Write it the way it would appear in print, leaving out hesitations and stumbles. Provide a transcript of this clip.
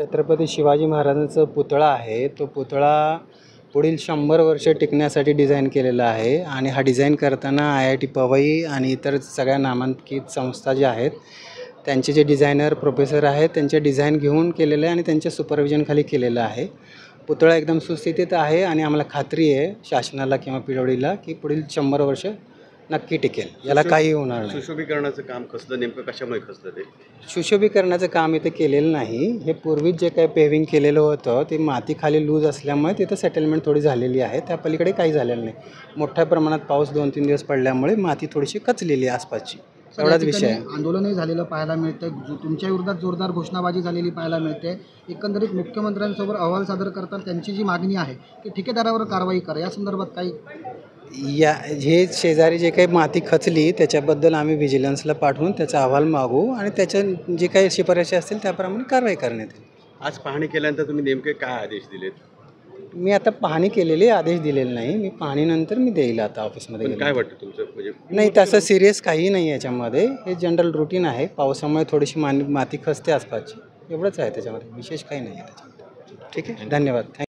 छत्रपती शिवाजी महाराजांचा पुतळा आहे. तो पुतळा पुढील 100 वर्ष टिकण्यासाठी डिझाईन केलेला आहे आणि हा डिझाईन करताना IIT पवई आणि इतर सगळ्या नामांकित संस्था ज्या आहेत त्यांचे जे डिझायनर प्रोफेसर आहेत त्यांचे डिझाईन घेऊन केलेलं आहे आणि त्यांच्या सुपरविजनखाली केलेलं आहे. पुतळा एकदम सुस्थितीत आहे आणि आम्हाला खात्री आहे शासनाला किंवा पिढवडीला की पुढील 100 वर्ष नक्की टिकेल, याला काही होणार नाही. सुशोभीकरणाचं काम कसलं, नेमकं कशामुळे कसलं ते? सुशोभीकरणाचं काम इथे केलेलं नाही. हे पूर्वी जे काही पेव्हिंग केलेलं होतं ते माती खाली लूज असल्यामुळे तिथं सेटलमेंट थोडी झालेली आहे. त्या पलीकडे काही झालेलं नाही. मोठ्या प्रमाणात पाऊस 2-3 दिवस पडल्यामुळे माती थोडीशी कचलेली आहे आसपासची, एवढाच विषय आहे. आंदोलनही झालेलं पाहायला मिळतं. तुमच्या विरोधात जोरदार घोषणाबाजी झालेली पाहायला मिळते. एकंदरीत मुख्यमंत्र्यांसमोर अहवाल सादर करताना त्यांची जी मागणी आहे की ठेकेदारावर कारवाई करा, या संदर्भात काही हे शेजारी जे काही माती खचली त्याच्याबद्दल आम्ही व्हिजिलन्सला पाठवून त्याचा अहवाल मागू आणि त्याच्या जे काही शिफारशी असतील त्याप्रमाणे कारवाई करण्यात येईल. आज पाहणी केल्यानंतर तुम्ही नेमके काय आदेश दिलेत? मी आता पाहणी केलेली, आदेश दिलेले नाही. मी पाहणीनंतर मी देईल आता ऑफिसमध्ये पण गेल्यावर. काय वाटतं तुमचं, म्हणजे नाही तसं सिरियस काही नाही याच्यामध्ये. हे जनरल रुटीन आहे. पावसामुळे थोडीशी माती खचते आसपासची, एवढंच आहे त्याच्यामध्ये, विशेष काही नाही आहे त्याच्यामध्ये. ठीक आहे, धन्यवाद.